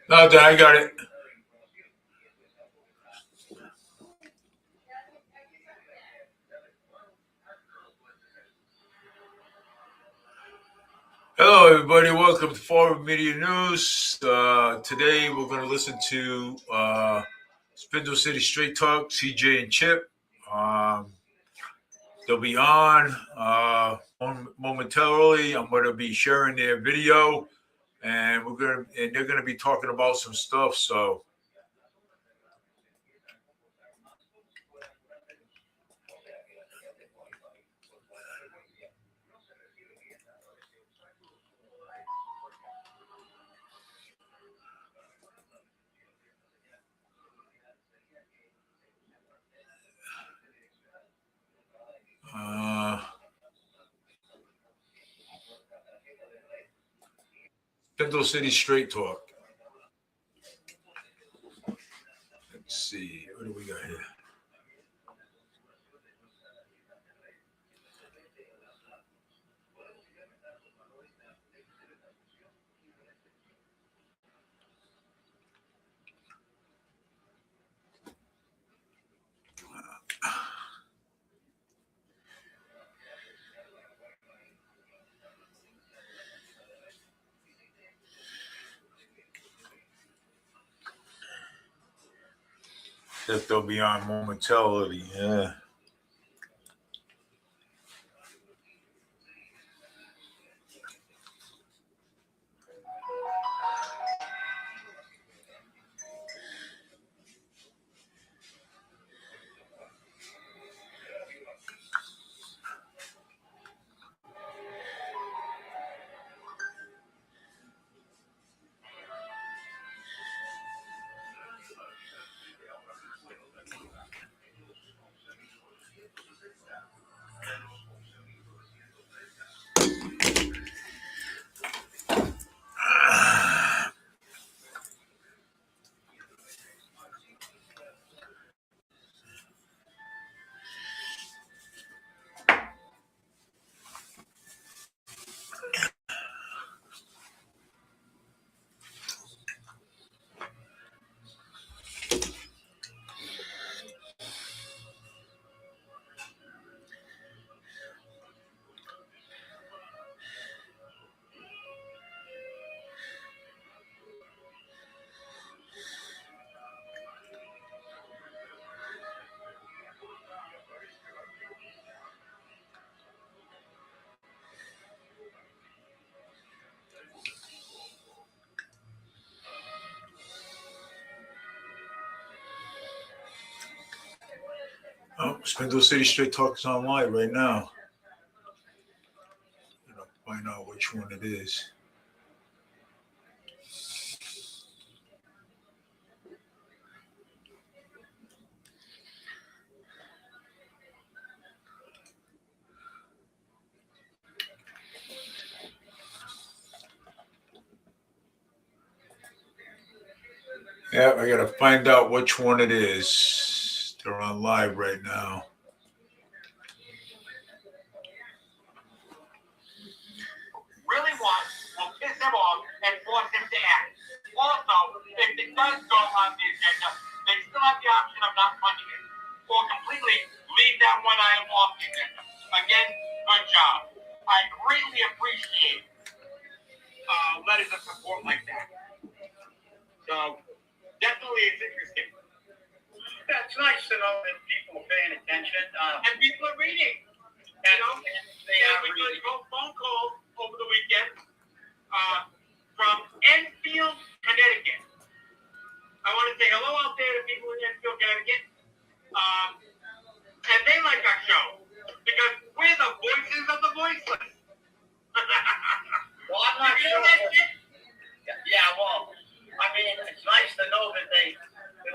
No, Dad, I got it. Hello, everybody. Welcome to Forward Media News. Today, we're going to listen to Spindle City Straight Talk, CJ and Chip. They'll be on momentarily. I'm going to be sharing their video, and they're going to be talking about some stuff. So. Spindle City Straight Talk. Let's see. What do we got here? That they'll be on momentarily. Yeah. Oh, Spindle City Straight Talk is online right now. I'm gonna find out which one it is. Yeah, I gotta find out which one it is. They're on live right now. Really want will piss him off and force him to act. Also, if it does go on the agenda, they still have the option of not funding it or completely leave that one item off the agenda. Again, good job. I greatly appreciate letters of support like that. So, definitely it's interesting. Yeah, it's nice to know that people are paying attention. And people are reading. You know, we got a phone call over the weekend from Enfield, Connecticut. I want to say hello out there to people in Enfield, Connecticut. And they like our show because we're the voices of the voiceless. Well, I'm not sure. Yeah, well, I mean, it's nice to know that they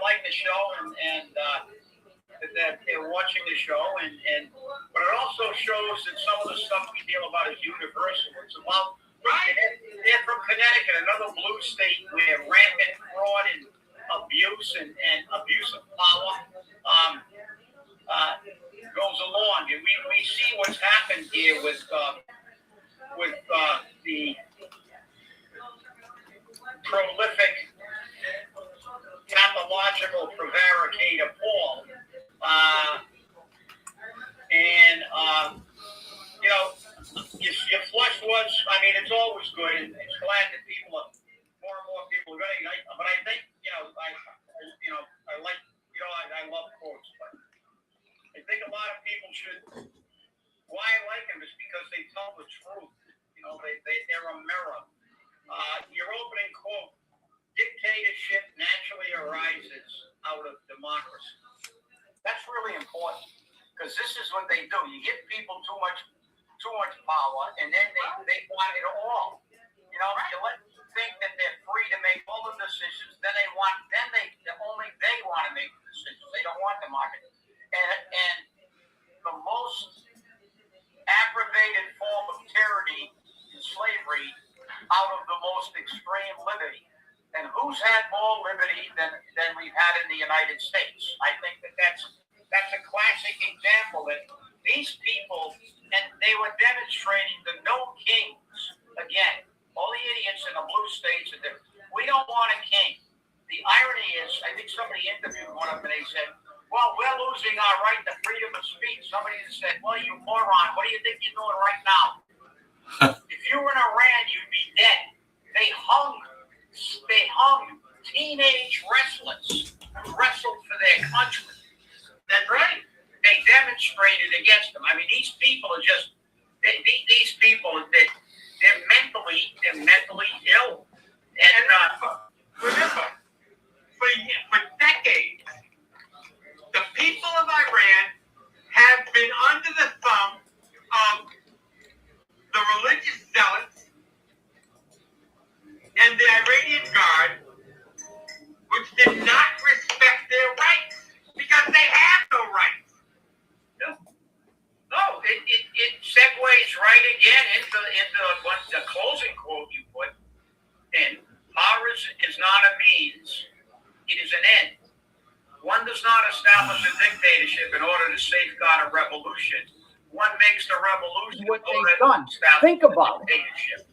like the show and that they're watching the show, but it also shows that some of the stuff we deal about is universal. It's about, right? They're from Connecticut, another blue state where rampant fraud and abuse and abuse of power goes along, and we see what's happened here with the prolific pathological prevaricator Paul. Your flush was, I mean, it's always good, and it's glad that more and more people are going to, but I think, I like, I love quotes, but I think a lot of people should, why I like them is because they tell the truth. They're a mirror. Your opening quote, dictatorship naturally arises out of democracy. That's really important, because this is what they do. You give people too much power, and then they want it all. You let them think that they're free to make all the decisions. Then they want to make the decisions. They don't want the market. And the most aggravated form of tyranny is slavery out of the most extreme liberty. And who's had more liberty than we've had in the United States? I think that's a classic example that these people, and they were demonstrating the no kings again. All the idiots in the blue states are there. We don't want a king. The irony is, I think somebody interviewed one of them and they said, well, we're losing our right to freedom of speech. Somebody said, well, you moron, what do you think you're doing right now? If you were in Iran, you'd be dead. They hung teenage wrestlers who wrestled for their country. That's right. They demonstrated against them. I mean, these people are just, these people, they're mentally ill. And remember, for decades, the people of Iran have been under the thumb of the religious zealots and the Iranian Guard, which did not respect their rights because they have no rights. No, it segues right again into what the closing quote you put in. Power is not a means, it is an end. One does not establish a dictatorship in order to safeguard a revolution. One makes the revolution. What they've done. Think about it.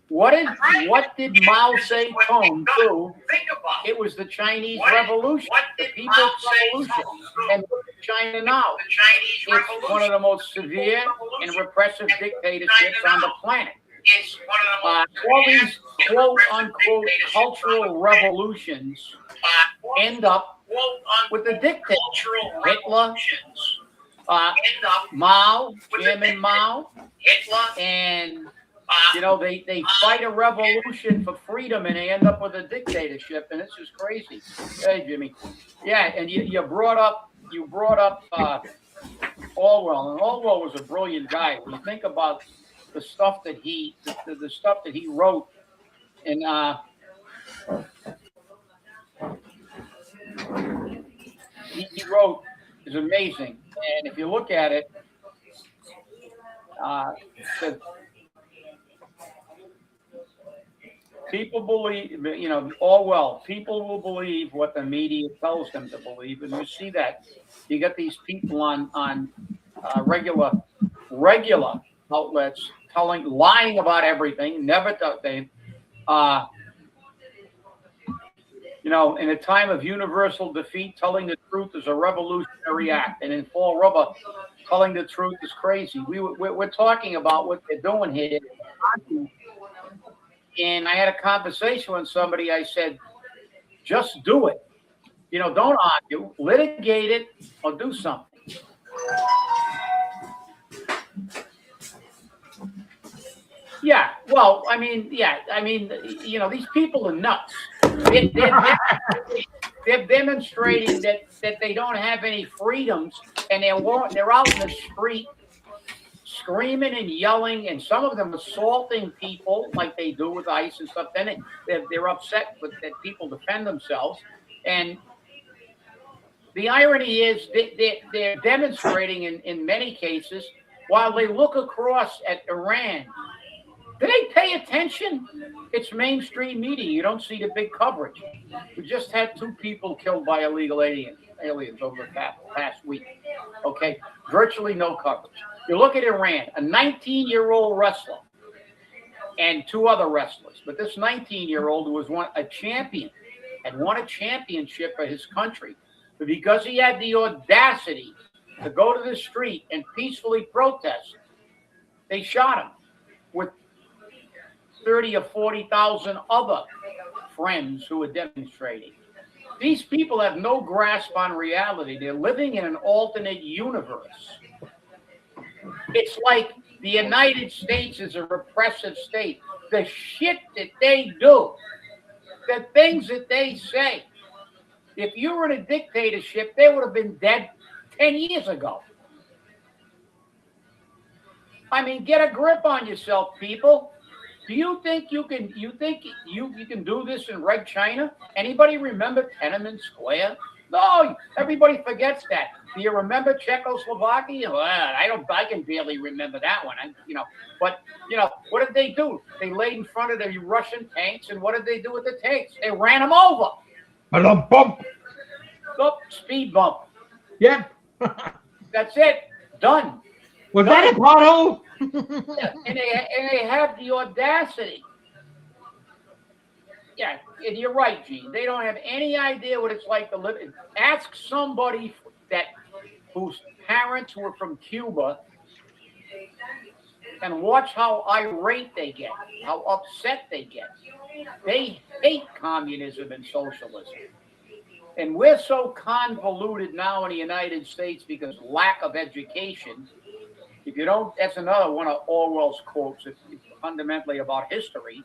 What did Mao Zedong do? Think about it. It was the Chinese Revolution, the People's Revolution. And look at China now. The Chinese It's Revolution. one of the most severe and repressive dictatorships on the planet. It's one of the most All these quote-unquote cultural revolutions end up with the dictator. Hitler, Mao, Chairman Mao, and they fight a revolution for freedom and they end up with a dictatorship, and it's just crazy. Hey, Jimmy. Yeah, and you brought up Orwell, and Orwell was a brilliant guy. When you think about the stuff that he wrote, and he wrote is amazing. And if you look at it, people believe, Orwell, people will believe what the media tells them to believe. And you see that. You got these people on regular outlets lying about everything, never they in a time of universal defeat, telling the truth is a revolutionary act, and in Fall Rubber, telling the truth is crazy. We're talking about what they're doing here, and I had a conversation with somebody. I said, just do it. Don't argue, litigate it, or do something. Yeah, well, these people are nuts. They're demonstrating that they don't have any freedoms, and they're out in the street screaming and yelling, and some of them assaulting people like they do with ICE and stuff. Then they're upset that people defend themselves. And the irony is they're demonstrating in many cases while they look across at Iran. Do they pay attention? It's mainstream media. You don't see the big coverage. We just had 2 people killed by illegal aliens over the past week. Okay, virtually no coverage. You look at Iran, a 19-year-old wrestler and two other wrestlers. But this 19-year-old was a champion, had won a championship for his country. But because he had the audacity to go to the street and peacefully protest, they shot him with 30 or 40,000 other friends who were demonstrating. These people have no grasp on reality. They're living in an alternate universe. It's like the United States is a repressive state. The shit that they do, the things that they say. If you were in a dictatorship, they would have been dead 10 years ago. I mean, get a grip on yourself, people. Do you think you can do this in Red China? Anybody remember Tiananmen Square? No, everybody forgets that. Do you remember Czechoslovakia? Well, I can barely remember that one. But what did they do? They laid in front of the Russian tanks, and what did they do with the tanks? They ran them over. Bump. Oh, speed bump. Yep. That's it. Done. Was that a pothole? and they have the audacity. Yeah, and you're right, Gene. They don't have any idea what it's like to live. Ask somebody whose parents were from Cuba and watch how irate they get, how upset they get. They hate communism and socialism. And we're so convoluted now in the United States because lack of education. If you don't, that's another one of Orwell's quotes. It's fundamentally about history.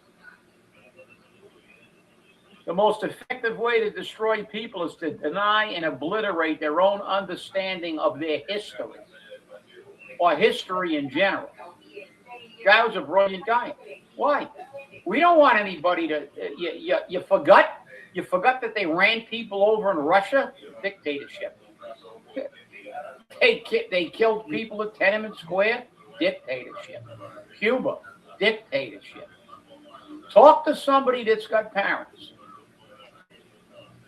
The most effective way to destroy people is to deny and obliterate their own understanding of their history, or history in general. Guy was a brilliant guy. Why? We don't want anybody to. You forgot. You forgot that they ran people over in Russia. Dictatorship. They killed people at Tiananmen Square. Dictatorship. Cuba. Dictatorship. Talk to somebody that's got parents.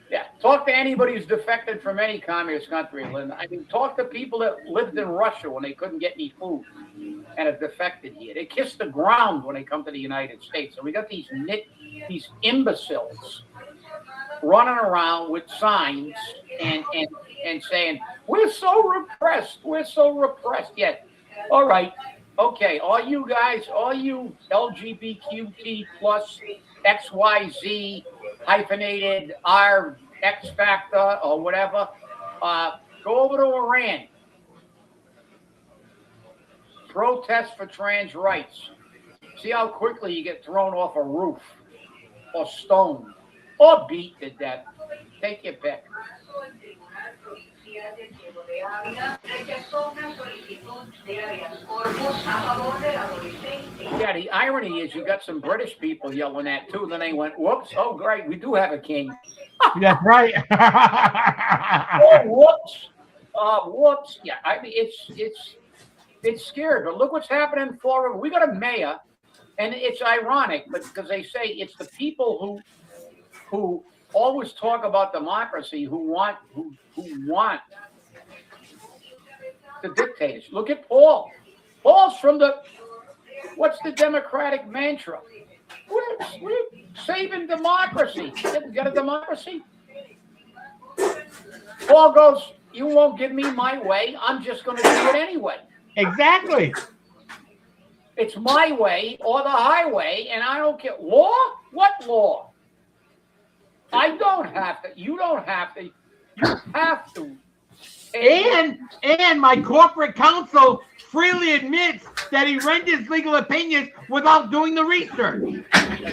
Yeah, talk to anybody who's defected from any communist country. I mean, talk to people that lived in Russia when they couldn't get any food and have defected here. They kiss the ground when they come to the United States. And we got these imbeciles running around with signs and saying, we're so repressed. We're so repressed. Yet, all right, okay, all you guys, all you LGBTQT plus XYZ hyphenated R X factor or whatever, go over to Iran. Protest for trans rights. See how quickly you get thrown off a roof or stoned or beat to death. Take your pick. Yeah, the irony is you got some British people yelling that too. Then they went, whoops, oh great, we do have a king. That's right. Oh, whoops. Whoops. Yeah, I mean it's scary, but look what's happening in Florida. We got a mayor, and it's ironic, but because they say it's the people who always talk about democracy who want the dictators. Look at Paul. Paul's from what's the Democratic mantra? We're saving democracy. You got a democracy? Paul goes, you won't give me my way. I'm just going to do it anyway. Exactly. It's my way or the highway, and I don't care. Law? What law? I don't have to. You don't have to. You have to. And my corporate counsel freely admits that he renders legal opinions without doing the research.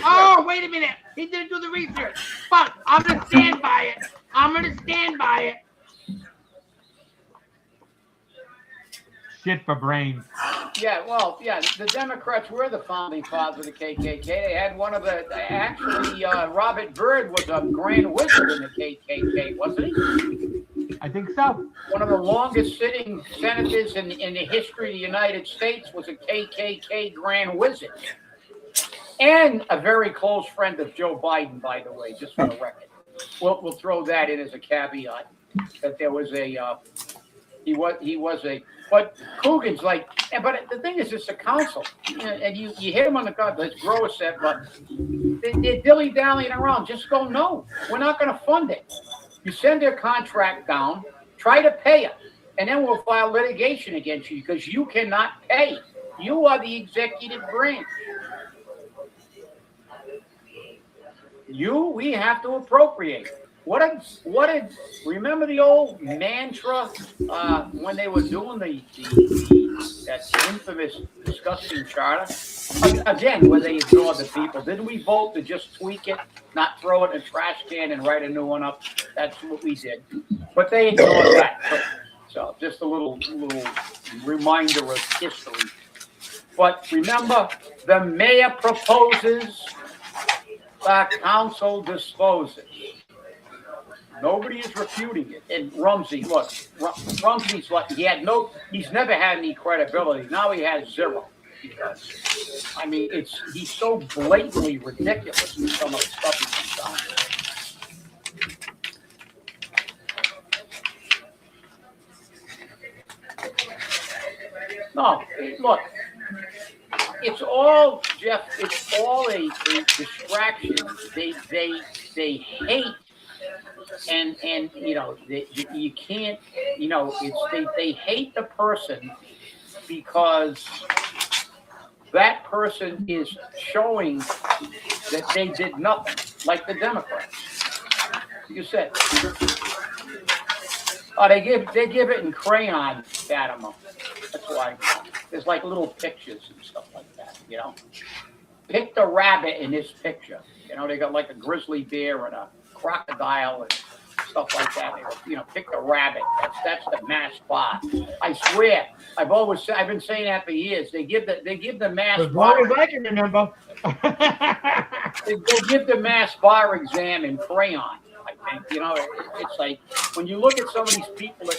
Oh, wait a minute. He didn't do the research. But I'm going to stand by it. I'm going to stand by it. Shit for brains. Yeah, well, yeah, the Democrats were the founding fathers of the KKK. They had actually, Robert Byrd was a grand wizard in the KKK, wasn't he? I think so. One of the longest sitting senators in the history of the United States was a KKK grand wizard. And a very close friend of Joe Biden, by the way, just for the record. We'll throw that in as a caveat, that there was he was a But Coogan's like, but the thing is, it's a council, and you hit them on the gut. Let's grow a set, but they're dilly-dallying around. Just go, no, we're not going to fund it. You send their contract down, try to pay it, and then we'll file litigation against you because you cannot pay. You are the executive branch. We have to appropriate. Remember the old mantra when they were doing that infamous disgusting charter? Again, where they ignored the people. Didn't we vote to just tweak it, not throw it in a trash can and write a new one up? That's what we did. But they ignored that. So just a little reminder of history. But remember, the mayor proposes, the council disposes. Nobody is refuting it. And Rumsey, look, Rumsey's like, he's never had any credibility. Now he has zero. Because, I mean, he's so blatantly ridiculous in some of the stuff he's done. No, look, it's all, Jeff, it's all a distraction. They hate. And you can't, they hate the person because that person is showing that they did nothing, like the Democrats. You said, they give it in crayon, Fatima. That's why there's like little pictures and stuff like that. Pick the rabbit in this picture. They got like a grizzly bear and a crocodile and stuff like that. Pick the rabbit. That's the mass bar. I swear, I've been saying that for years. They give the mass as bar. long as I can remember. they give the mass bar exam in crayon. I think it's like when you look at some of these people.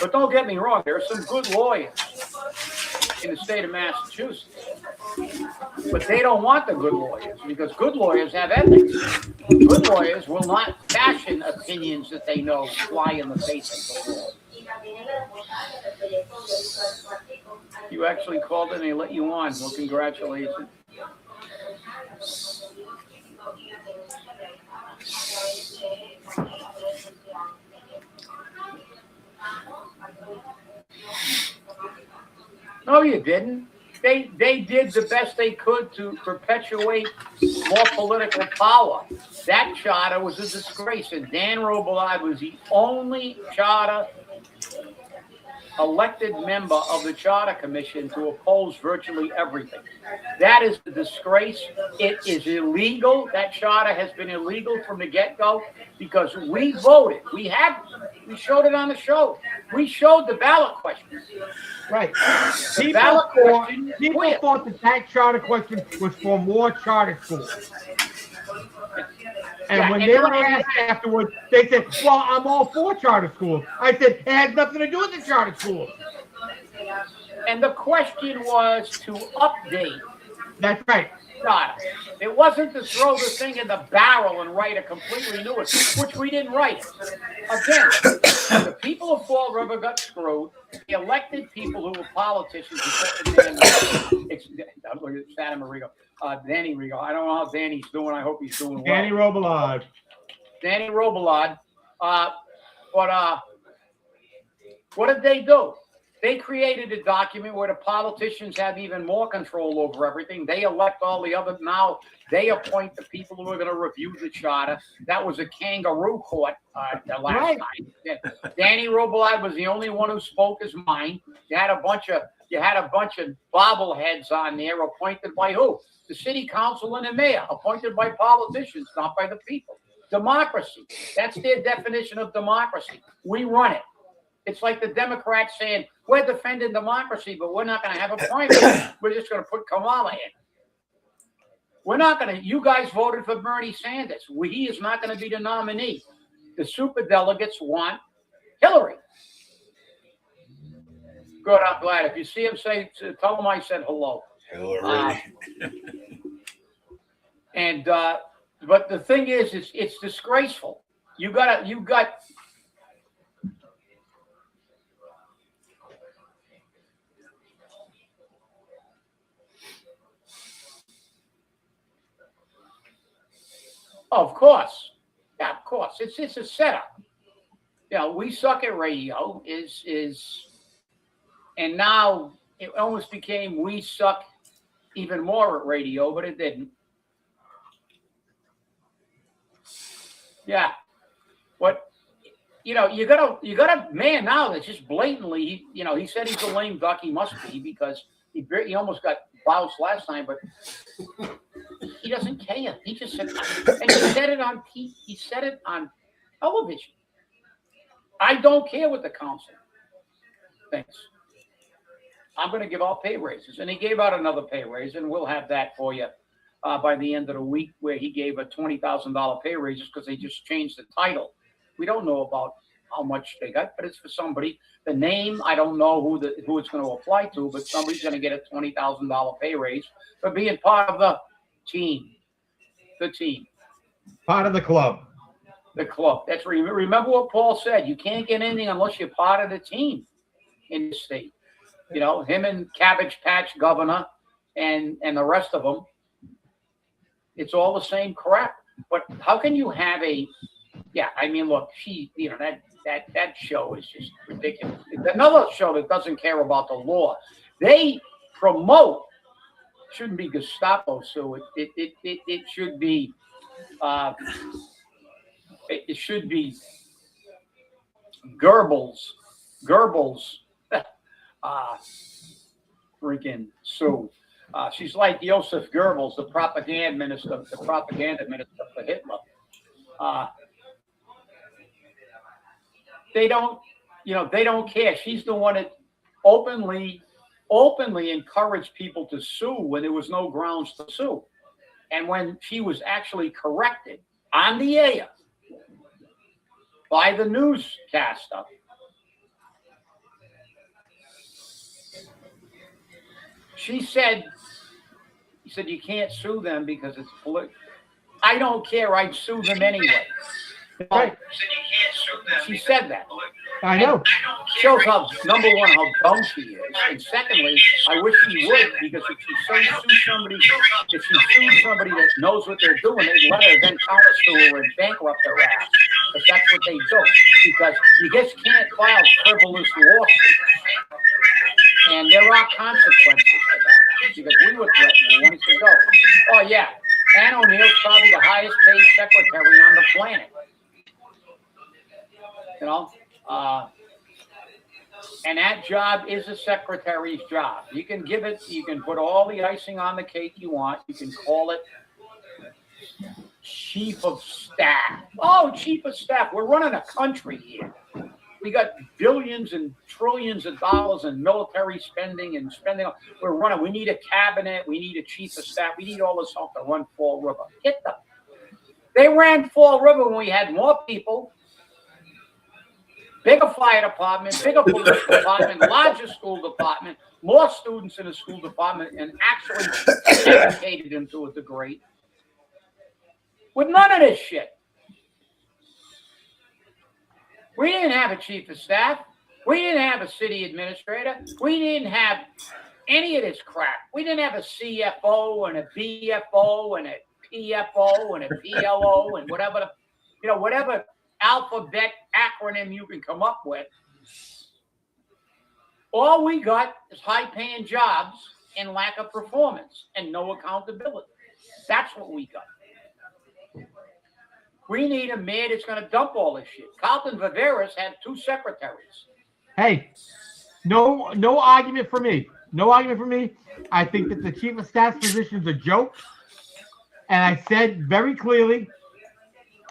But don't get me wrong, there are some good lawyers in the state of Massachusetts. But they don't want the good lawyers because good lawyers have ethics. Good lawyers will not fashion opinions that they know fly in the face of the law. You actually called and they let you on. Well, congratulations. No, you didn't. They did the best they could to perpetuate more political power. That charter was a disgrace, and Dan Robillard was the only charter elected member of the Charter Commission to oppose virtually everything. That is a disgrace. It is illegal. That charter has been illegal from the get-go because we voted. We showed it on the show. We showed the ballot questions. Right. People thought that charter question was for more charter schools. And when they were asked afterwards, they said, well, I'm all for charter schools. I said, it has nothing to do with the charter schools. And the question was to update. That's right. Charter. It wasn't to throw the thing in the barrel and write a completely new one, which we didn't write. Again, the people of Fall River got screwed. The elected people who were politicians, Santa Marigo, Danny Rigo. I don't know how Danny's doing. I hope he's doing well. Danny Robillard. But what did they do? They created a document where the politicians have even more control over everything. They elect all the other. Now they appoint the people who are going to review the charter. That was a kangaroo court last night. Danny Robillard was the only one who spoke his mind. You had a bunch of bobbleheads on there appointed by who? The city council and the mayor, appointed by politicians, not by the people. Democracy. That's their definition of democracy. We run it. It's like the Democrats saying, we're defending democracy, but we're not going to have a primary. We're just going to put Kamala in. We're not going to, you guys voted for Bernie Sanders. He is not going to be the nominee. The superdelegates want Hillary. Good, I'm glad. If you see him, tell him I said hello. Hillary. But the thing is, it's disgraceful. You got Oh, of course. Yeah, of course. It's a setup. We suck at radio and now it almost became we suck even more at radio, but it didn't. Yeah. What you got a man now that's just blatantly, he said he's a lame duck. He must be because he almost got bounced last time, but he doesn't care. He just said, and he said it on TV. He said it on television. I don't care what the council thinks. I'm going to give out pay raises, and he gave out another pay raise, and we'll have that for you by the end of the week, where he gave a $20,000 pay raises because they just changed the title. We don't know about how much they got, but it's for somebody. The name, I don't know who it's going to apply to, but somebody's going to get a $20,000 pay raise for being part of the team. The team. Part of the club. The club. That's remember what Paul said. You can't get anything unless you're part of the team in the state. Him and Cabbage Patch Governor and the rest of them. It's all the same crap. But how can you have look, that show is just ridiculous. It's another show that doesn't care about the law. They promote, shouldn't be Gestapo, so it should be Goebbels, freaking Sue. She's like Joseph Goebbels, the propaganda minister for Hitler. They don't care. She's the one that openly encouraged people to sue when there was no grounds to sue. And when she was actually corrected on the air by the newscaster, he said you can't sue them because it's political. I don't care. I'd sue them anyway. Right. She said that. I know. Shows how, number one, how dumb she is, and secondly, I wish she would, because if she sues somebody that knows what they're doing, they'd let her then counter-sue her and bankrupt her ass, because that's what they do. Because you just can't file frivolous lawsuits, and there are consequences to that. Because we were threatened once ago. Oh yeah, Ann O'Neill's probably the highest paid secretary on the planet. And that job is a secretary's job. You can put all the icing on the cake you want. You can call it chief of staff. Oh, chief of staff. We're running a country here. We got billions and trillions of dollars in military spending. We need a cabinet. We need a chief of staff. We need all this help to run Fall River. Get them. They ran Fall River when we had more people. Bigger fire department, bigger police department, larger school department, more students in the school department, and actually educated them to a degree. With none of this shit. We didn't have a chief of staff. We didn't have a city administrator. We didn't have any of this crap. We didn't have a CFO and a BFO and a PFO and a PLO and whatever alphabet acronym you can come up with. All we got is high-paying jobs and lack of performance and no accountability. That's what we got. We need a mayor that's going to dump all this shit. Carlton Viveras had 2 secretaries. Hey, no argument for me. No argument for me. I think that the chief of staff position is a joke. And I said very clearly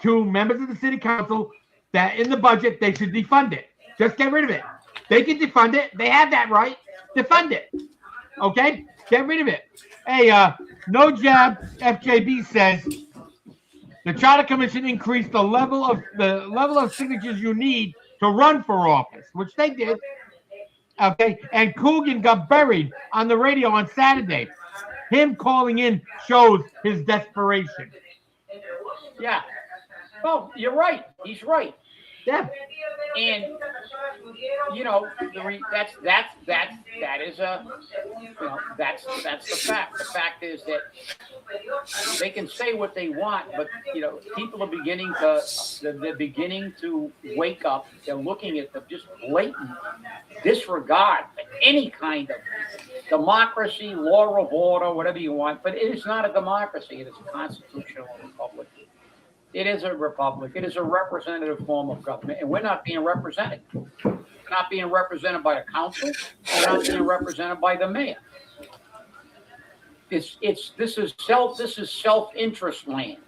to members of the city council that in the budget they should defund it. Just get rid of it. They can defund it. They have that right. Defund it. Okay? Get rid of it. Hey, No Jab FJB says the Charter Commission increased the level of signatures you need to run for office, which they did. Okay, and Coogan got buried on the radio on Saturday. Him calling in shows his desperation. Yeah. Well, you're right. He's right. Yeah. And you know, that is a, you know, that's the fact. The fact is that they can say what they want, but you know, people are beginning to they're beginning to wake up. They're looking at the just blatant disregard for any kind of democracy, law of order, whatever you want. But it is not a democracy. It is a constitutional republic. It is a republic. It is a representative form of government, and we're not being represented. We're not being represented by the council. We're not being represented by the mayor. This is self-interest land.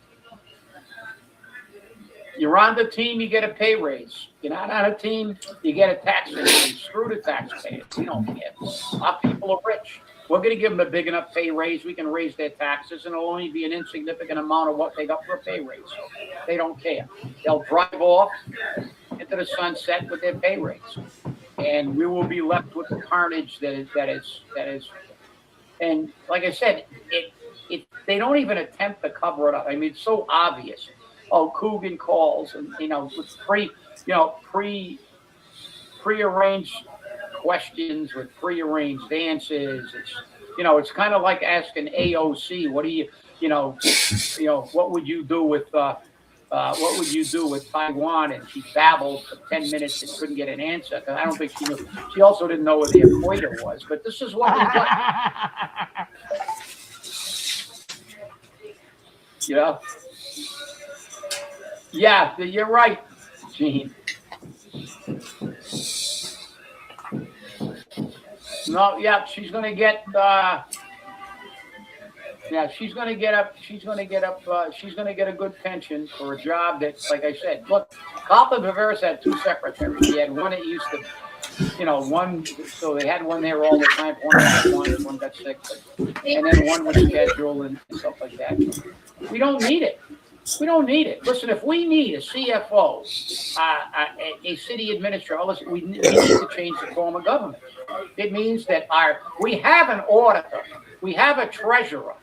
You're on the team, you get a pay raise. You're not on a team, you get a tax increase. Screw the taxpayers. We don't care. Our people are rich. We're going to give them a big enough pay raise. We can raise their taxes, and it'll only be an insignificant amount of what they got for a pay raise. They don't care. They'll drive off into the sunset with their pay raise, and we will be left with the carnage that is. And like I said, they don't even attempt to cover it up. I mean, it's so obvious. Oh, Coogan calls, and you know, with prearranged questions with prearranged answers. It's, you know, it's kind of like asking AOC, what do what would you do with Taiwan? And she babbled for 10 minutes and couldn't get an answer because I don't think she knew. She also didn't know where the equator was. But this is what we got. You know? Yeah, you're right, Gene. No, yeah, she's going to get. She's going to get a good pension for a job that, like I said, look, Copley Viveris had two secretaries. He had one that used to, you know, one, so they had one there all the time. One got sick, and then one was scheduled and stuff like that. We don't need it. We don't need it. Listen, if we need a CFO, a city administrator, listen, we need to change the form of government. It means that we have an auditor, we have a treasurer.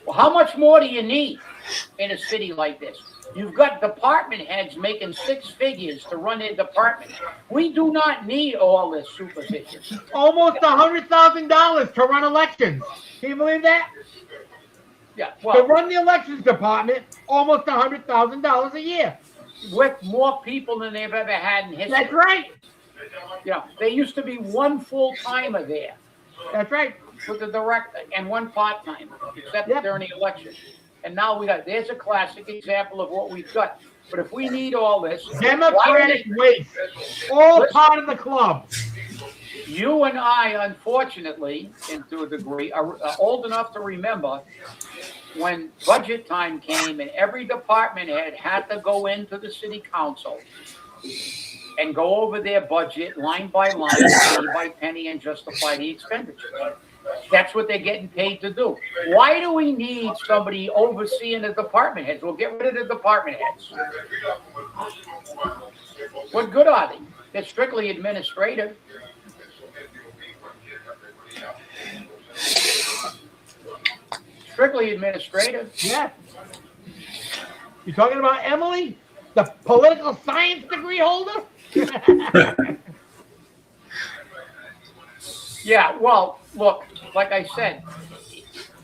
Well, how much more do you need in a city like this? You've got department heads making six figures to run their department. We do not need all this supervision. Almost $100,000 to run elections. Can you believe that? Yeah, well, to run the elections department, almost $100,000 a year. With more people than they've ever had in history. That's right. You know, there used to be one full-timer there. That's right. With the director and one part-timer, except during the election. And now there's a classic example of what we've got. But if we need all this, Democratic waste, all part of the club. You and I, unfortunately, and to a degree, are old enough to remember when budget time came and every department head had to go into the city council and go over their budget line by line, penny by penny, and justify the expenditures. That's what they're getting paid to do. Why do we need somebody overseeing the department heads? We'll get rid of the department heads. What good are they? They're strictly administrative. Strictly administrative. Yeah. You talking about Emily, the political science degree holder? Yeah, well, look, like I said,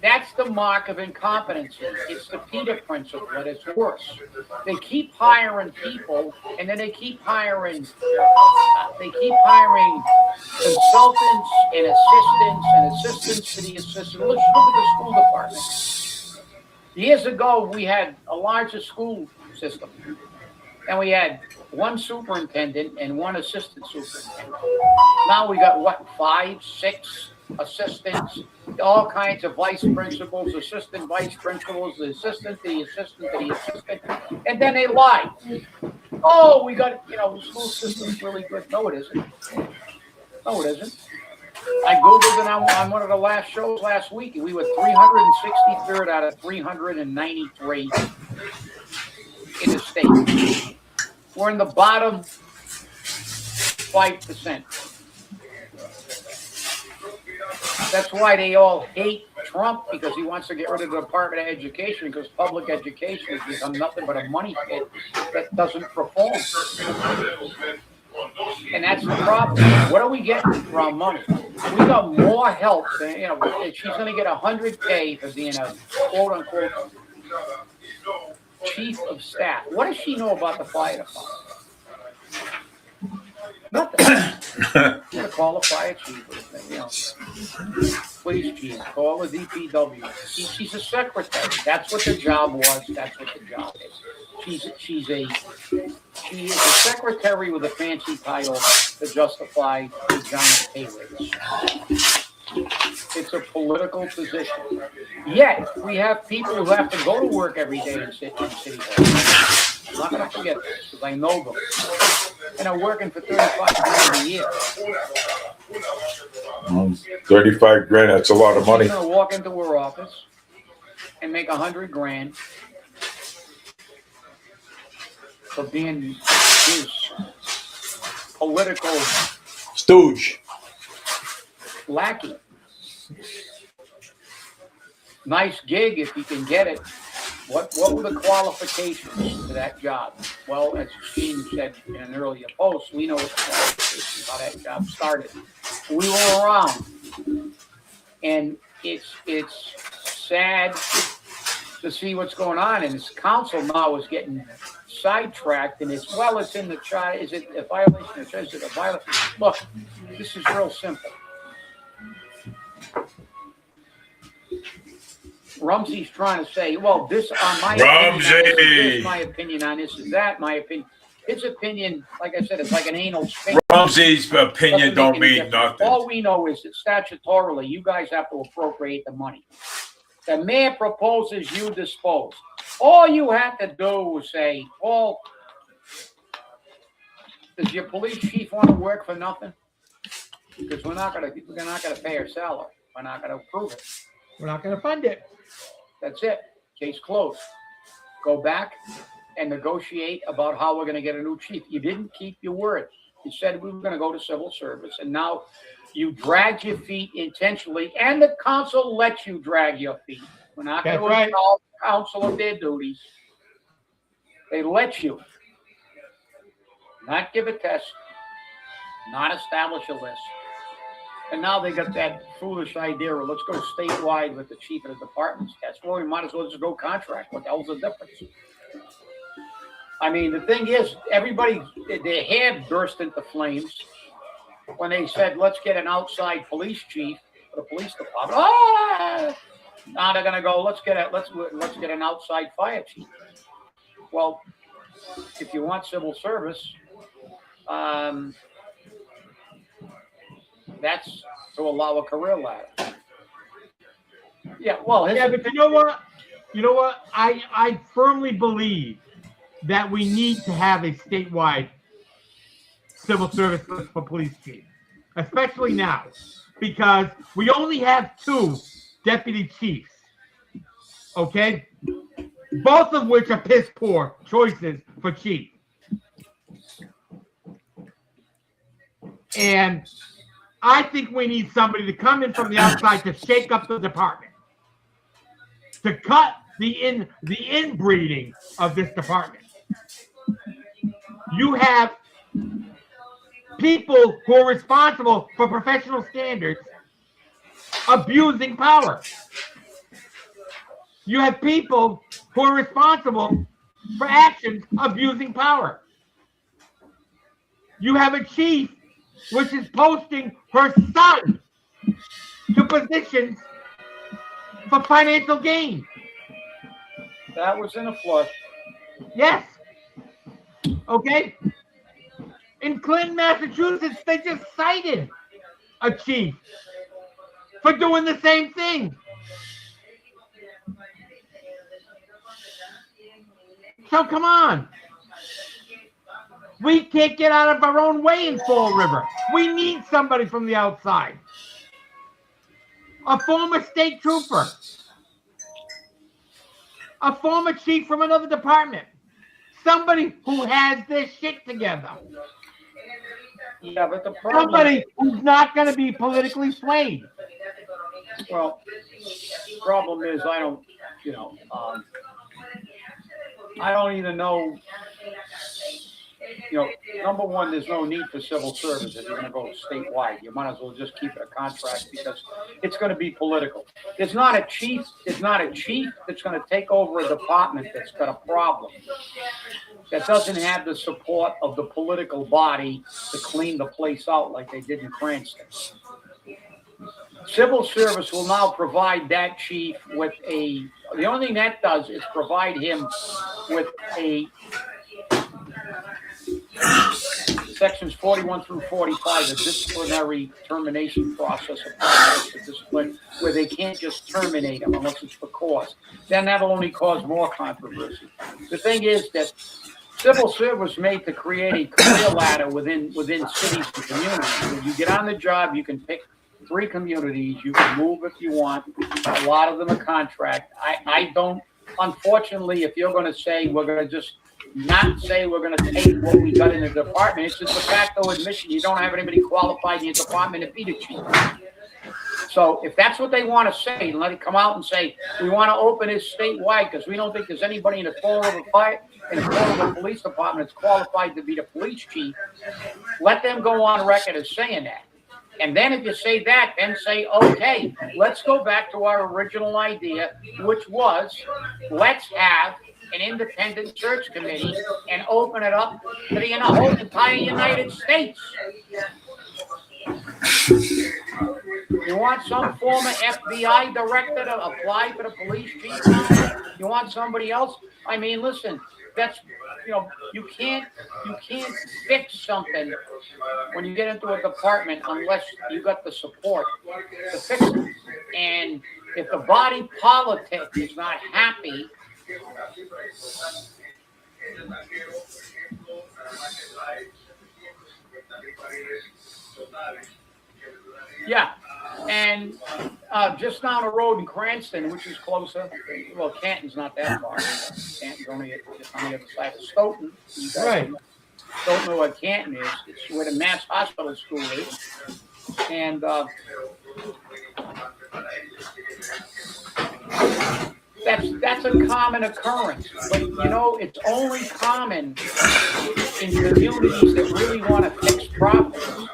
that's the mark of incompetency. It's the Peter principle, but it's worse. They keep hiring people, and then they keep hiring consultants and assistants to the assistants. Let's look at the school department. Years ago, we had a larger school system, and we had one superintendent and one assistant superintendent. Now we got, 5, 6 assistants, all kinds of vice principals, assistant vice principals, the assistant, to the assistant, to the assistant, and then they lie. Oh, we got, the school system's really good. No, it isn't. No, it isn't. I Googled it on one of the last shows last week, and we were 363rd out of 393 in the state. We're in the bottom 5%. That's why they all hate Trump, because he wants to get rid of the Department of Education, because public education has become nothing but a money pit that doesn't perform. And that's the problem. What are we getting for our money? We got more help than, she's going to get $100K for being a quote unquote chief of staff. What does she know about the fire department? Nothing. I'm going to call the fire chief, police chief, call the DPW. She's a secretary. That's what the job was. That's what the job is. She is a secretary with a fancy title to justify the giant pay raise. It's a political position. Yet we have people who have to go to work every day and sit in City Hall. I'm not going to forget this because I know them. And are working for $35,000 a year. 35 grand, that's a lot of money. She's going to walk into her office and make $100 grand for being his political stooge, lackey. Nice gig if you can get it. What were the qualifications for that job? Well, as Gene said in an earlier post, we know what the qualifications, how that job started. We were around, and it's sad to see what's going on. And this council now is getting sidetracked, and it's in the child. Is it a violation? Is it a violation? Look, this is real simple. Rumsey's trying to say, well, this on my opinion, my opinion on this is that, my opinion. His opinion, like I said, it's like an anal sphincter. Rumsey's opinion don't mean nothing. All we know is that statutorily, you guys have to appropriate the money. The mayor proposes, you dispose. All you have to do was say, well, does your police chief want to work for nothing? Because we're not gonna pay her salary. We're not gonna approve it. We're not gonna fund it. That's it. Case closed. Go back and negotiate about how we're going to get a new chief. You didn't keep your word. You said we were going to go to civil service, and now you dragged your feet intentionally, and the council lets you drag your feet. We're not going to absolve the council of their duties. They let you not give a test, not establish a list. And now they got that foolish idea of let's go statewide with the chief of the department's test. Well, we might as well just go contract. What the hell's the difference? I mean, the thing is, everybody, their hair burst into flames when they said, let's get an outside police chief for the police department. Ah! Now they're going to go, let's get an outside fire chief. Well, if you want civil service, that's to allow a career ladder. Yeah, well, but you know what? I firmly believe that we need to have a statewide civil service list for police chief, especially now, because we only have 2 deputy chiefs. Okay, both of which are piss poor choices for chief, and I think we need somebody to come in from the outside to shake up the department, to cut the inbreeding of this department. You have people who are responsible for professional standards abusing power. You have people who are responsible for actions abusing power. You have a chief which is posting her son to positions for financial gain. That was in a flush. Yes. Okay. In Clinton, Massachusetts, they just cited a chief for doing the same thing. So come on. We can't get out of our own way in Fall River. We need somebody from the outside. A former state trooper. A former chief from another department. Somebody who has their shit together. Yeah, but the problem... Somebody who's not going to be politically swayed. Well, problem is I don't, I don't even know. Number one, there's no need for civil service if you're going to go statewide. You might as well just keep it a contract because it's going to be political. There's not a chief. There's not a chief that's going to take over a department that's got a problem, that doesn't have the support of the political body to clean the place out like they did in Cranston. Civil service will now provide that chief with the only thing that does is provide him with a sections 41 through 45, the disciplinary termination process of discipline, where they can't just terminate him unless it's for cause. Then that'll only cause more controversy. The thing is that civil service made to create a career ladder within cities and communities. When you get on the job, you can pick 3 communities. You can move if you want. A lot of them are contract. I don't. Unfortunately, if you're going to say we're going to just not say we're going to take what we got in the department, it's just a facto admission. You don't have anybody qualified in your department to be the chief. So if that's what they want to say, let it come out and say we want to open it statewide because we don't think there's anybody in the Fall River Police Department that's qualified to be the police chief. Let them go on record as saying that. And then if you say that, then say, okay, let's go back to our original idea, which was let's have an independent search committee and open it up to the whole entire United States. You want some former FBI director to apply for the police chief? You want somebody else? I mean, listen, that's, you can't fix something when you get into a department unless you got the support to fix it. And if the body politic is not happy, yeah, and just down the road in Cranston, which is closer. Well, Canton's not that far. Canton's only just on the other side of Stoughton. Right. Don't know what Canton is. It's where the Mass Hospital School is, and that's a common occurrence. But it's only common in communities that really want to fix problems.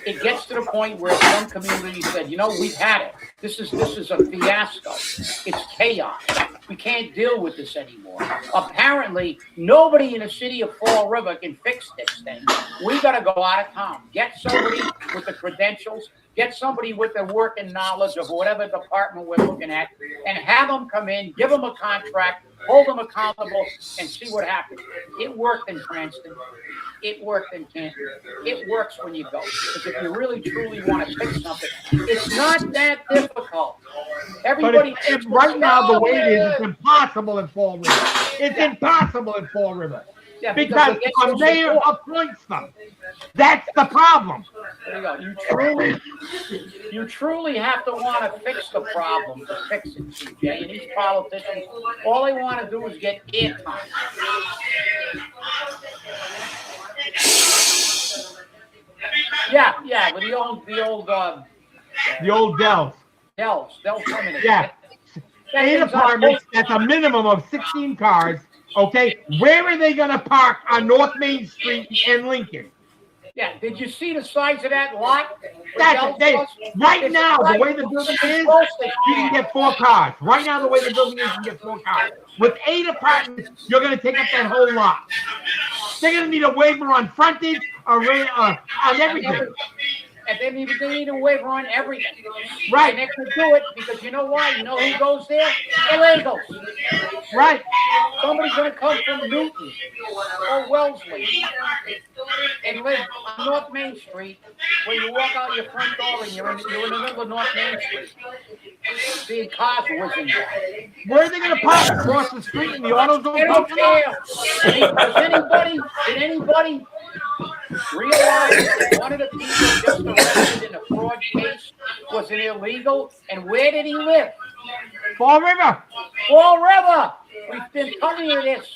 It gets to the point where some communities said, we've had it. This is a fiasco. It's chaos. We can't deal with this anymore. Apparently, nobody in the city of Fall River can fix this thing. We got to go out of town. Get somebody with the credentials. Get somebody with the working knowledge of whatever department we're looking at, and have them come in, give them a contract, hold them accountable, and see what happens. It worked in Cranston. It worked in Canton. It works when you go. Because if you really, truly want to fix something, it's not that difficult. Everybody. But right now, the way it is, it's impossible in Fall River. It's impossible in Fall River. Yeah, because a mayor appoints them. That's the problem. There you go. You truly have to want to fix the problem to fix it, CJ. And these politicians, all they want to do is get airtime. Yeah, with the old Dells. Dells coming in. Yeah. Eight apartments, that's a minimum of 16 cars. Okay, where are they going to park on North Main Street in Lincoln? Yeah, did you see the size of that lot? Right now, the way the building is, you can get 4 cars. Right now, the way the building is, you can get 4 cars. With 8 apartments, you're going to take up that whole lot. They're going to need a waiver on frontage, on everything. And they need a waiver on everything. Right. And they can do it because you know why? You know who goes there? Illegals. Right. Somebody's going to come from Newton or Wellesley and live on North Main Street where you walk out your front door and you're in the middle of North Main Street. Seeing cars whizzing by. Where are they going to park? Across the street in the auto zone? They don't care. Did anybody realize that one of the people just arrested in a fraud case was an illegal? And where did he live? Fall River. Fall River. We've been telling you this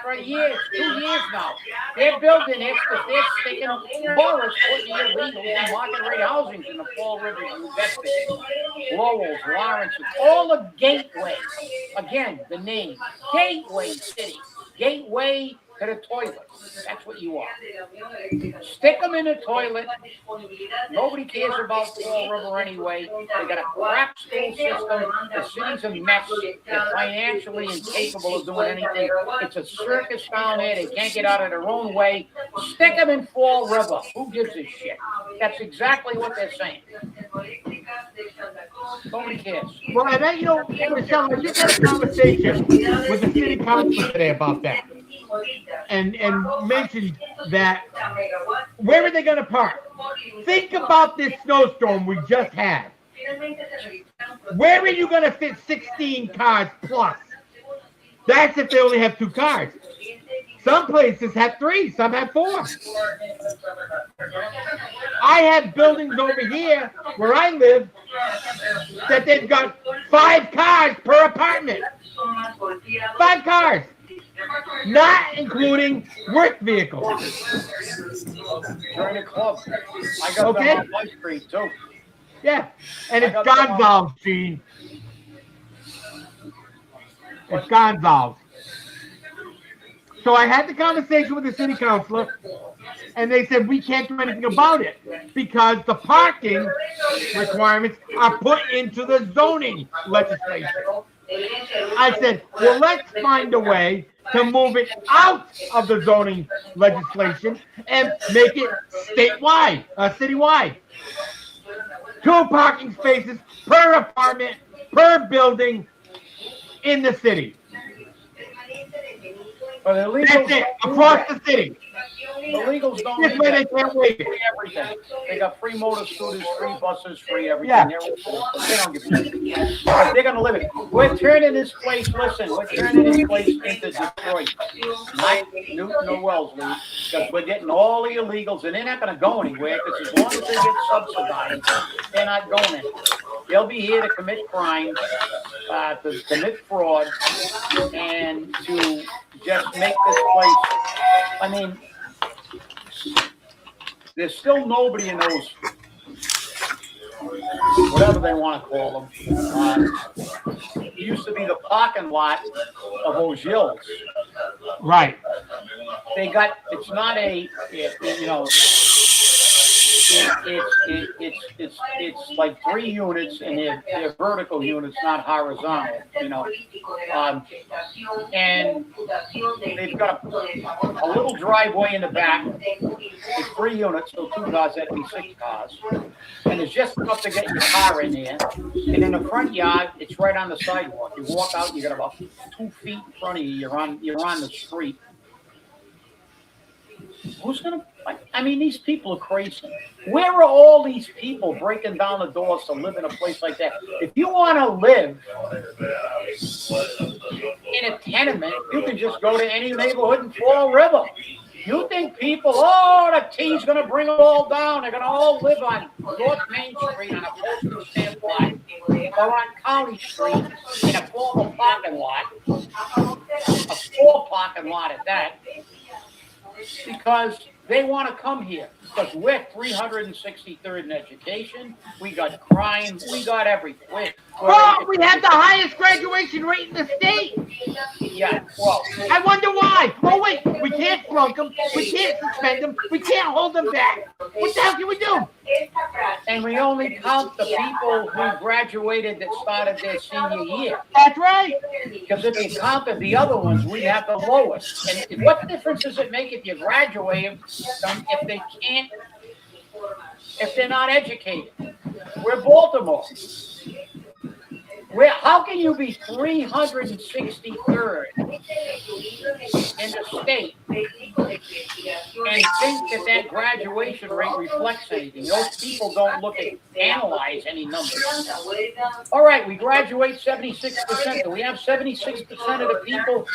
for years, 2 years now. They're building this because they're sticking Morris, putting the illegals in market rate housings in the Fall River, New Bedford, Lowell's, Lawrence, all the gateway. Again, the name, Gateway City. Gateway to the toilet. That's what you are. Stick them in the toilet. Nobody cares about Fall River anyway. They got a crap school system. The city's a mess. They're financially incapable of doing anything. It's a circus down there. They can't get out of their own way. Stick them in Fall River. Who gives a shit? That's exactly what they're saying. Nobody cares. Well, and then, Michelle, I just had a conversation with the city council today about that. And mentioned that where are they going to park? Think about this snowstorm we just had. Where are you going to fit 16 cars plus? That's if they only have 2 cars. Some places have 3, some have 4. I have buildings over here where I live that they've got 5 cars per apartment. 5 cars. Not including work vehicles. Join the club. I got them on my street too. Yeah, and it's Gonzalez, Gene. It's Gonzalez. So I had the conversation with the city councilor, and they said we can't do anything about it because the parking requirements are put into the zoning legislation. I said, well, let's find a way to move it out of the zoning legislation and make it statewide, citywide. 2 parking spaces per apartment, per building in the city. But That's it, across the city. Illegals don't This way they can't wait. free everything. They got free motor scooters, free buses, free everything. Yeah. They don't give a shit. But they're gonna live it. We're turning this place, listen, we're turning this place into Detroit. Not Newton or Wellesley, because we're getting all the illegals, and they're not gonna go anywhere, because as long as they get subsidized, they're not going anywhere. They'll be here to commit crimes, to commit fraud, and to just make this place, I mean, there's still nobody in those, whatever they want to call them. It used to be the parking lot of O'Gills. Right. They got, it's not a, it's like 3 units, and they're vertical units, not horizontal, and they've got a little driveway in the back. It's 3 units, so 2 cars, that'd be 6 cars, and it's just enough to get your car in there. And in the front yard, it's right on the sidewalk. You walk out, you got about 2 feet in front of you. You're on the street. Who's gonna? I mean, these people are crazy. Where are all these people breaking down the doors to live in a place like that? If you want to live in a tenement, you can just go to any neighborhood in Fall River. You think people, the T's going to bring them all down. They're going to all live on North Main Street on a postage stamp lot, or on County Street in a formal parking lot, a small parking lot at that, because they want to come here, because we're 363rd in education. We got crime. We got everything. Well, we have the highest graduation rate in the state. Yeah, well. I wonder why. Oh, wait, we can't flunk them. We can't suspend them. We can't hold them back. What the hell can we do? And we only count the people who graduated that started their senior year. That's right. Because if you counted the other ones, we'd have the lowest. And what difference does it make if you graduate them if they can't, if they're not educated? We're Baltimore. How can you be 363rd in the state and think that graduation rate reflects anything? Those people don't analyze any numbers. All right, we graduate 76%. Do we have 76% of the people,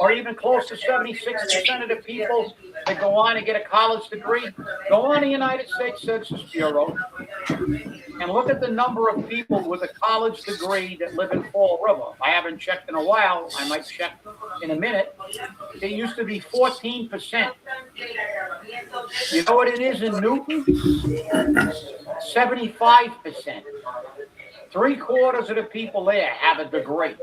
or even close to 76% of the people that go on and get a college degree? Go on the United States Census Bureau and look at the number of people with a college degree that live in Fall River. I haven't checked in a while. I might check in a minute. It used to be 14%. You know what it is in Newton? 75%. 3/4 of the people there have a degree.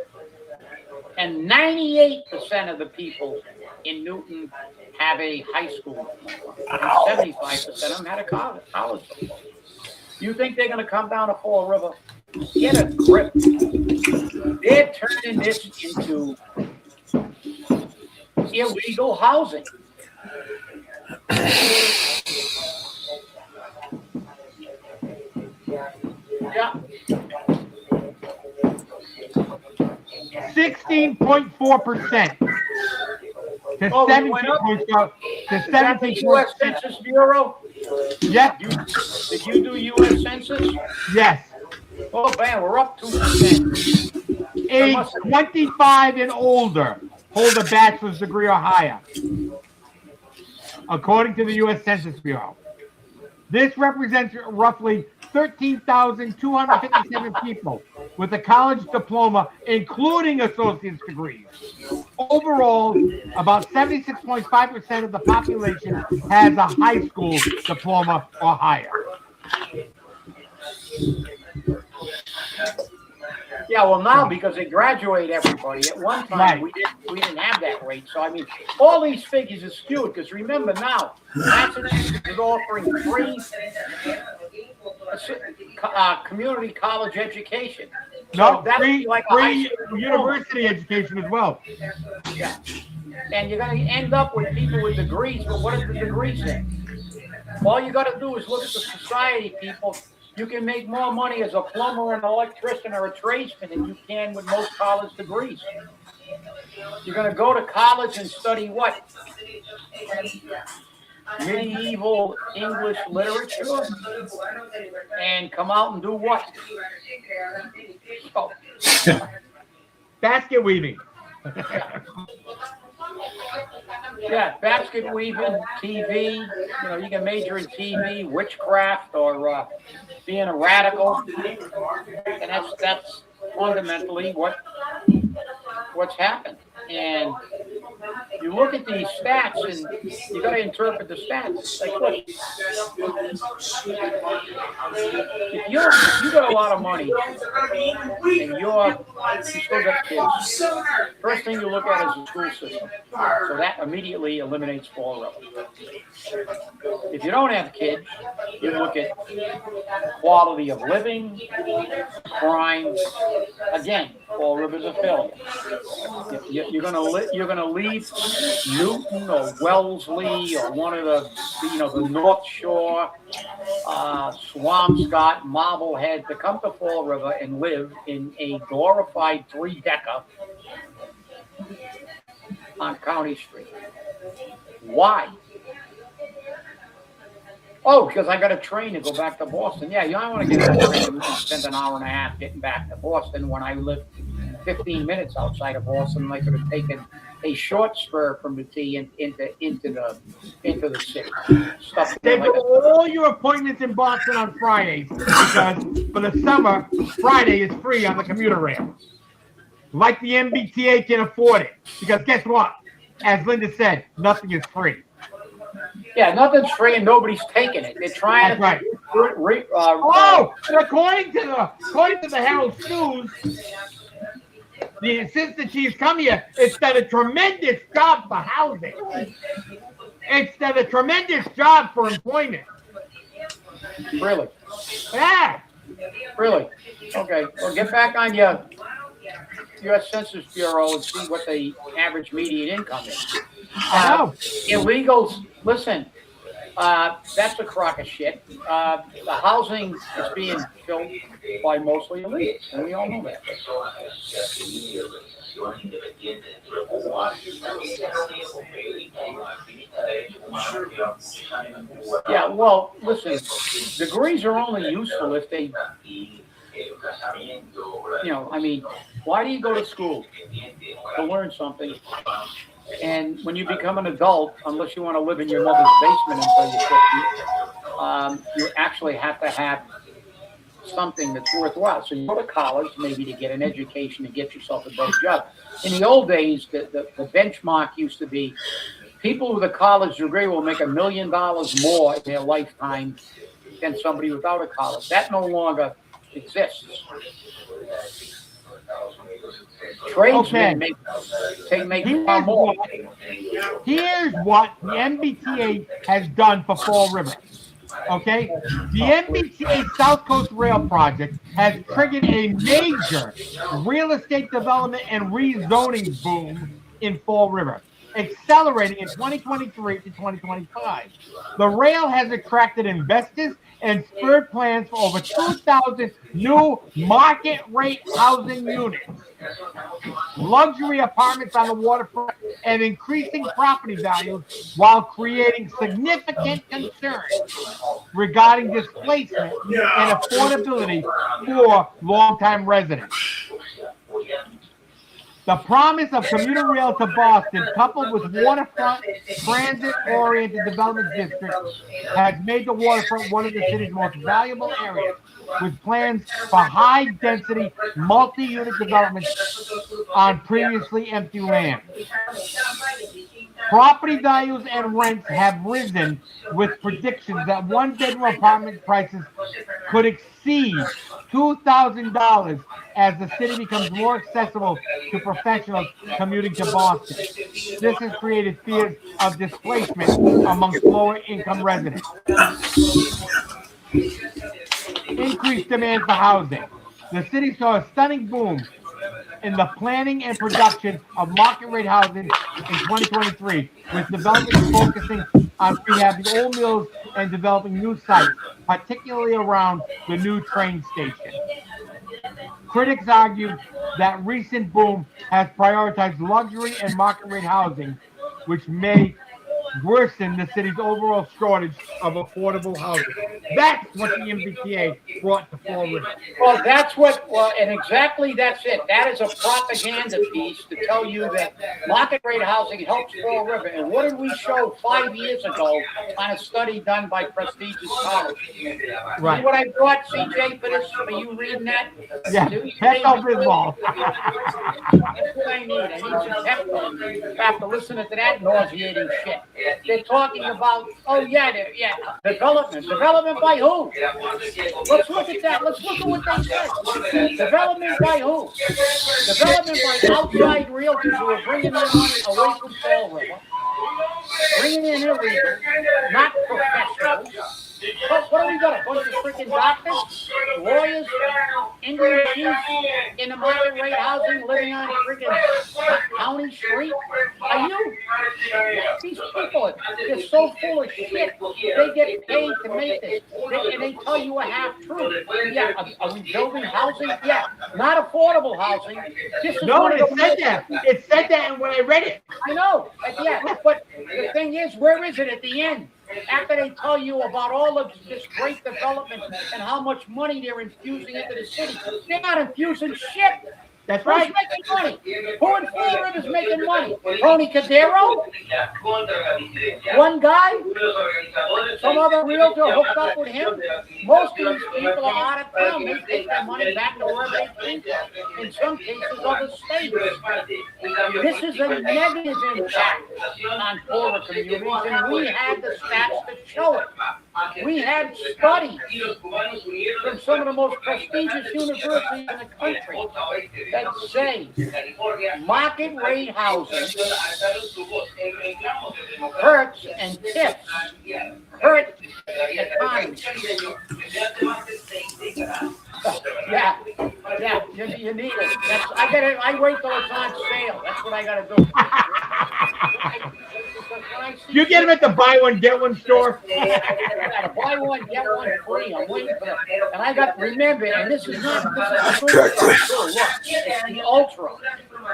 And 98% of the people in Newton have a high school diploma. And 75% of them had a college diploma. You think they're going to come down to Fall River? Get a grip. They're turning this into illegal housing. Yeah. 16.4%. To Oh, it went 17.4. To Is that the U.S. 17.4%. Census Bureau? Yep. Did you do U.S. Census? Yes. Oh, man, we're up 2%. Age 25 and older hold a bachelor's degree or higher, according to the U.S. Census Bureau. This represents roughly 13,257 people with a college diploma, including associate's degrees. Overall, about 76.5% of the population has a high school diploma or higher. Yeah, well, now because they graduate everybody. At one time, Right. we didn't have that rate. So, I mean, all these figures are skewed because remember now, Massachusetts is offering free community college education. So No, that would be free, like a high free school university education as well. diploma. Yeah. And you're going to end up with people with degrees, but what are the degrees in? All you got to do is look at the society, people. You can make more money as a plumber, an electrician, or a tradesman than you can with most college degrees. You're going to go to college and study what? Medieval English literature? And come out and do what? So, Basket weaving. yeah, basket weaving, TV. You know, you can major in TV, witchcraft, or being a radical, and that's fundamentally what's happened. And you look at these stats, and you got to interpret the stats. Like, look, if you got a lot of money and you still got kids, first thing you look at is the school system. So that immediately eliminates Fall River. If you don't have kids, you look at quality of living, crime. Again, Fall River's a failure. You're gonna leave Newton or Wellesley or one of the North Shore, Swampscott, Marblehead to come to Fall River and live in a glorified 3-decker on County Street. Why? Oh, because I got a train to go back to Boston. Yeah, I want to get on a train and spend an hour and a half getting back to Boston when I lived 15 minutes outside of Boston. And I could have taken a short spur from the T into the city. Stuff They like do all your appointments in Boston on Fridays because for the summer, Friday is free on the commuter rail. Like the MBTA can afford it. Because guess what? As Linda said, nothing is free. Yeah, nothing's free and nobody's taking it. They're trying That's to. right. And according to the Herald News, since the chief's come here, it's done a tremendous job for housing. It's done a tremendous job for employment. Really? Yeah. Really? Okay. Well, get back on your U.S. Census Bureau and see what the average median income is. I know. Illegals, listen, that's a crock of shit. The housing is being filled by mostly illegals, and we all know that. Yeah, well, listen, degrees are only useful if they, I mean, why do you go to school? To learn something. And when you become an adult, unless you want to live in your mother's basement until you're 50, you actually have to have something that's worthwhile. So you go to college, maybe to get an education and get yourself a better job. In the old days, the benchmark used to be people with a college degree will make $1 million more in their lifetime than somebody without a college. That no longer exists. Tradesmen make far more. Here's what the MBTA has done for Fall River. Okay, the MBTA South Coast Rail Project has triggered a major real estate development and rezoning boom in Fall River, accelerating in 2023 to 2025. The rail has attracted investors and spurred plans for over 2,000 new market rate housing units, luxury apartments on the waterfront, and increasing property values, while creating significant concerns regarding displacement and affordability for longtime residents. The promise of commuter rail to Boston, coupled with waterfront transit-oriented development districts, has made the waterfront one of the city's most valuable areas, with plans for high-density, multi-unit developments on previously empty land. Property values and rents have risen, with predictions that one-bedroom apartment prices could exceed $2,000 as the city becomes more accessible to professionals commuting to Boston. This has created fears of displacement amongst lower-income residents. Increased demand for housing. The city saw a stunning boom in the planning and production of market rate housing in 2023, with developers focusing on rehabbing old mills and developing new sites, particularly around the new train station. Critics argue that recent boom has prioritized luxury and market rate housing, which may worsen the city's overall shortage of affordable housing. That's what the MBTA brought to Fall River. Well, and exactly that's it. That is a propaganda piece to tell you that market rate housing helps Fall River. And what did we show 5 years ago on a study done by prestigious college? Right. See what I brought, CJ, for this? For you reading that? Yeah, Pepto-Bismol. That's what I need. I need some Pepto after listening to that nauseating shit. They're talking about, development. Development by who? Let's look at that. Let's look at what they said. Development by who? Development by outside realtors who are bringing their money away from Fall River, bringing in illegal, not professionals. What do we got? A bunch of freaking doctors, lawyers, Indian chiefs in the market rate housing, living on freaking County Street? Are you? These people, they're so full of shit. They get paid to make this, and they tell you a half truth. Yeah, are we building housing? Yeah, not affordable housing. No, it said that. It said that when I read it. I know. Yeah, but the thing is, where is it at the end? After they tell you about all of this great development and how much money they're infusing into the city, they're not infusing shit. That's right. Who's making money? Who in Fall River's making money? Tony Cadero? One guy? Some other realtor hooked up with him? Most of these people are out of town. They take their money back to where they came from. In some cases, other states. This is a negative impact on poorer communities, and we had the stats to show it. We had studies from some of the most prestigious universities in the country that say market rate housing hurts and tips hurt economy. Yeah, you need it. I wait till it's on sale. That's what I gotta do. You get them at the buy one get one store. Buy one get one free. I'm waiting for that. And I got remember, and this is not Exactly. Look, it's the Ultra.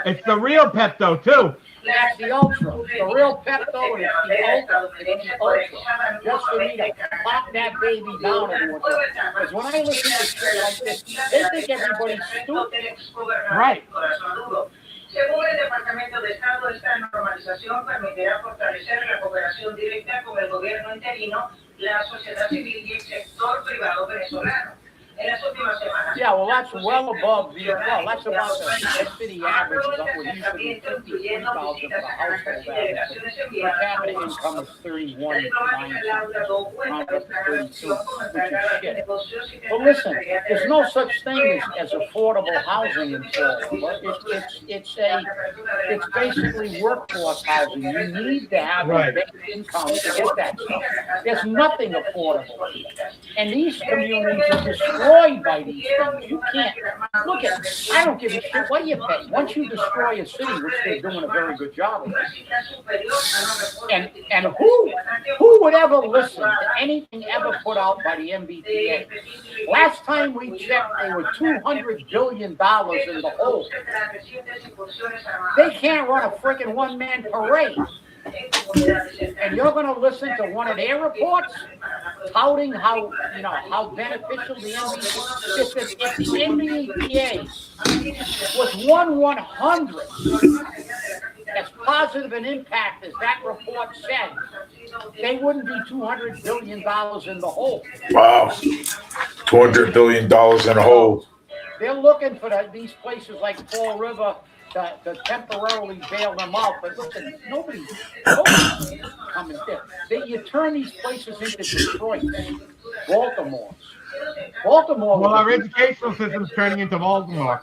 It's the real Pepto too. That's the Ultra. The real Pepto, and it's the Ultra. It's the Ultra. Just for me to pop that baby down a little bit. Because when I listen to shit like this, they think everybody's stupid. Right. Departamento de Estado, esta normalización permitirá fortalecer la cooperación directa con el gobierno interino, la sociedad civil y el sector privado venezolano. En las últimas semanas. Yeah, well, that's well above the, well, that's about the city average is up with used to be 53,000 for the household average. Per capita income is 31,900, up to 32, which is shit. But listen, there's no such thing as affordable housing in Florida. It's basically workforce housing. You need to have a big income to get that stuff. There's nothing affordable here. And these communities are destroyed by these things. You can't look at. I don't give a shit what you pay. Once you destroy a city, which they're doing a very good job of, and who would ever listen to anything ever put out by the MBTA? Last time we checked, they were $200 billion in the hole. They can't run a freaking one-man parade. And you're going to listen to one of their reports touting how beneficial the MBTA is. If the MBTA was 1/100 as positive an impact as that report said, they wouldn't be $200 billion in the hole. Wow. $200 billion in a hole. They're looking for these places like Fall River to temporarily bail them out. But listen, nobody's coming there. You turn these places into Detroit, Baltimore. Well, our educational system's turning into Baltimore.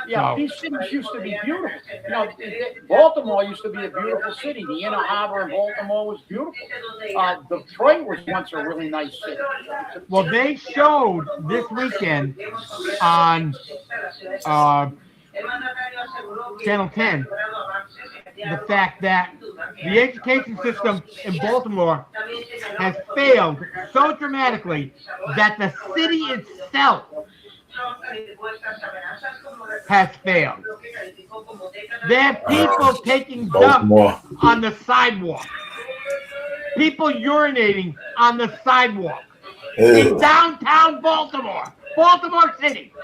Yeah. These cities used to be beautiful. Baltimore used to be a beautiful city. The Inner Harbor in Baltimore was beautiful. Detroit was once a really nice city. Well, they showed this weekend on Channel 10 the fact that the education system in Baltimore has failed so dramatically that the city itself has failed. There are people taking dumps on the sidewalk. People urinating on the sidewalk in downtown Baltimore, Baltimore City.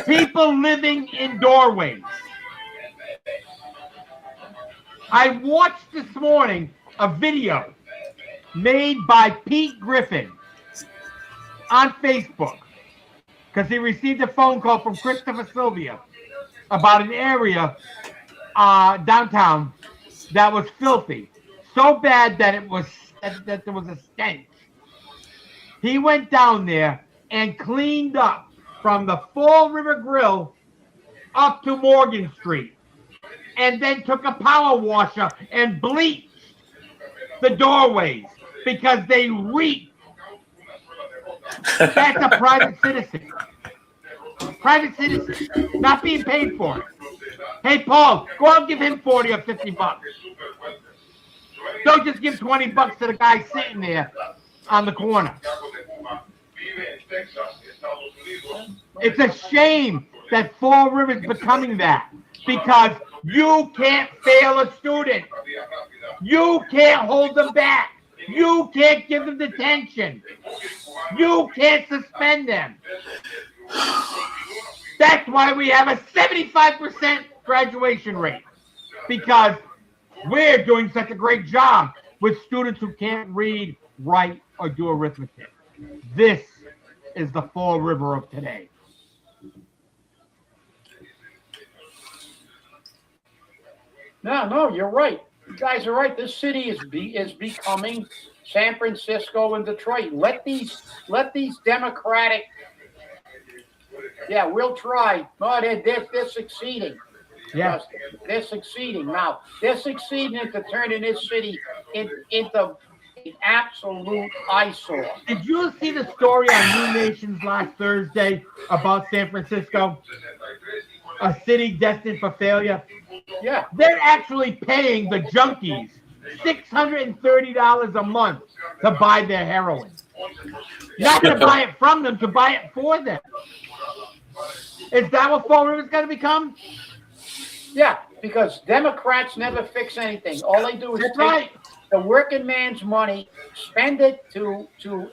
People living in doorways. I watched this morning a video made by Pete Griffin on Facebook because he received a phone call from Christopher Sylvia about an area downtown that was filthy, so bad that that there was a stench. He went down there and cleaned up from the Fall River Grill up to Morgan Street, and then took a power washer and bleached the doorways because they reeked. That's a private citizen. Private citizen, not being paid for it. Hey, Paul, go out and give him 40 or 50 bucks. Don't just give 20 bucks to the guy sitting there on the corner. It's a shame that Fall River is becoming that, because you can't fail a student. You can't hold them back. You can't give them detention. You can't suspend them. That's why we have a 75% graduation rate, because we're doing such a great job with students who can't read, write, or do arithmetic. This is the Fall River of today. No, you're right. You guys are right. This city is becoming San Francisco and Detroit. Let these Democratic. Yeah, we'll try. No, they're succeeding. Yeah, they're succeeding now. They're succeeding into turning this city into an absolute eyesore. Did you see the story on New Nations last Thursday about San Francisco? A city destined for failure? Yeah. They're actually paying the junkies $630 a month to buy their heroin. Not to buy it from them, to buy it for them. Is that what Fall River's going to become? Yeah, because Democrats never fix anything. All they do is take the working man's money, spend it to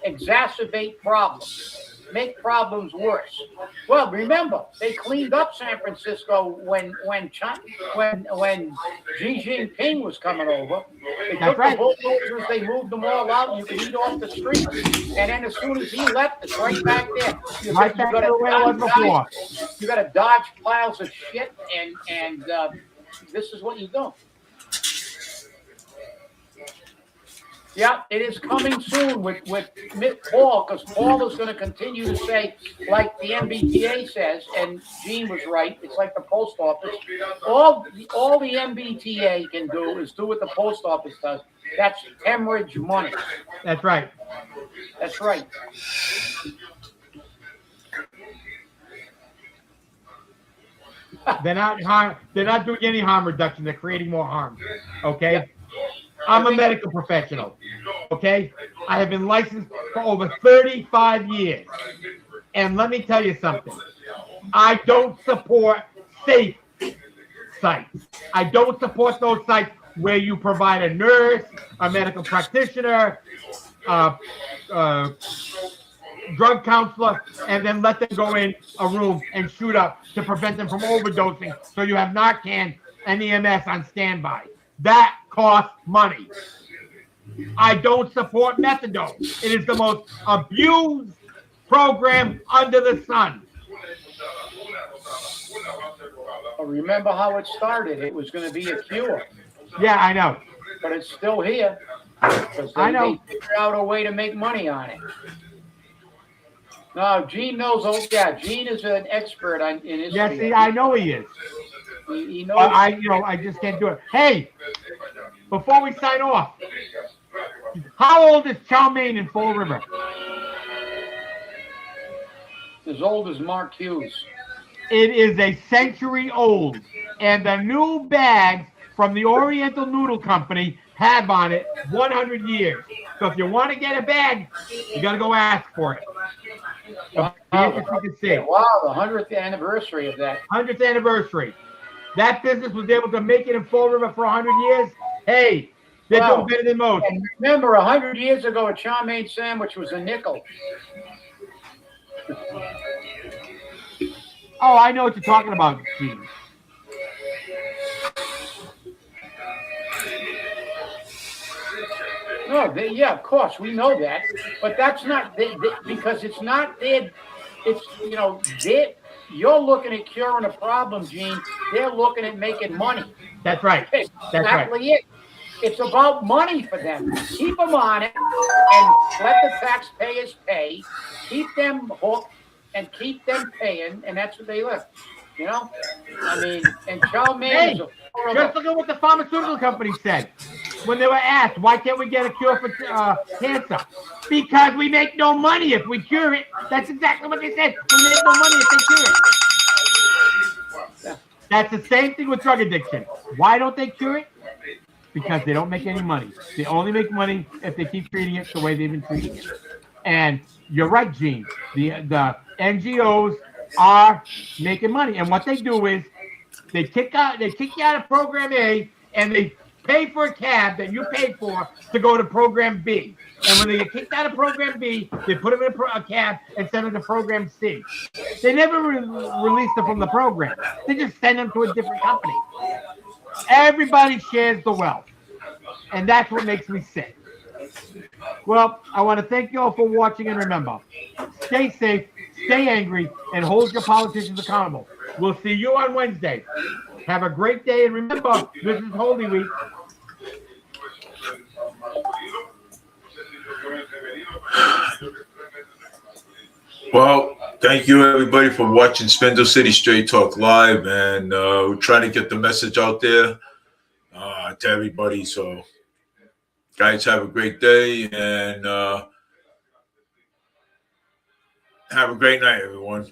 exacerbate problems. make problems worse. Well, remember, they cleaned up San Francisco when Xi Jinping was coming over. They took the bulldozers, they moved them all out. You could eat off the streets. And then as soon as he left, it's right back there. You got to dodge piles of shit, and this is what you do. Yeah, it is coming soon with Paul, because Paul is going to continue to say, like the MBTA says, and Gene was right, it's like the post office. All the MBTA can do is do what the post office does. That's hemorrhage money. That's right. That's right. They're not doing any harm reduction. They're creating more harm. Okay? Yeah. I'm a medical professional. Okay? I have been licensed for over 35 years. And let me tell you something. I don't support safe sites. I don't support those sites where you provide a nurse, a medical practitioner, drug counselor, and then let them go in a room and shoot up to prevent them from overdosing, so you have Narcan and EMS on standby. That costs money. I don't support methadone. It is the most abused program under the sun. Well, remember how it started. It was going to be a cure. Yeah, I know. But it's still here. Because they figured out a way to make money on it. No, Gene knows. Oh, yeah, Gene is an expert in his field. See, I know he is. He knows. I just can't do it. Hey, before we sign off, how old is Chow Mein in Fall River? As old as Mark Hughes. It is a century old, and the new bags from the Oriental Noodle Company have on it 100 years. So if you want to get a bag, you got to go ask for it. Wow, the 100th anniversary of that. 100th anniversary. That business was able to make it in Fall River for 100 years. Hey, they're doing better than most. And remember, 100 years ago, a chow mein sandwich was a nickel. Oh, I know what you're talking about, Gene. No, yeah, of course, we know that. But that's not, because it's not their, it's, you know, you're looking at curing a problem, Gene. They're looking at making money. That's right. That's exactly it. It's about money for them. Keep them on it and let the taxpayers pay. Keep them hooked and keep them paying, and that's what they live. You know? I mean, and chow mein is a just look at what the pharmaceutical company said when they were asked, why can't we get a cure for cancer? Because we make no money if we cure it. That's exactly what they said. We make no money if they cure it. That's the same thing with drug addiction. Why don't they cure it? Because they don't make any money. They only make money if they keep treating it the way they've been treating it. And you're right, Gene. The NGOs are making money, and what they do is they kick you out of program A, and they pay for a cab that you paid for to go to program B. And when they get kicked out of program B, they put them in a cab and send them to program C. They never release them from the program. They just send them to a different company. Everybody shares the wealth, and that's what makes me sick. Well, I want to thank you all for watching, and remember, stay safe, stay angry, and hold your politicians accountable. We'll see you on Wednesday. Have a great day, and remember, this is Holy Week. Well, thank you everybody for watching Spindle City Straight Talk Live, and we're trying to get the message out there to everybody. So, guys, have a great day, and have a great night, everyone.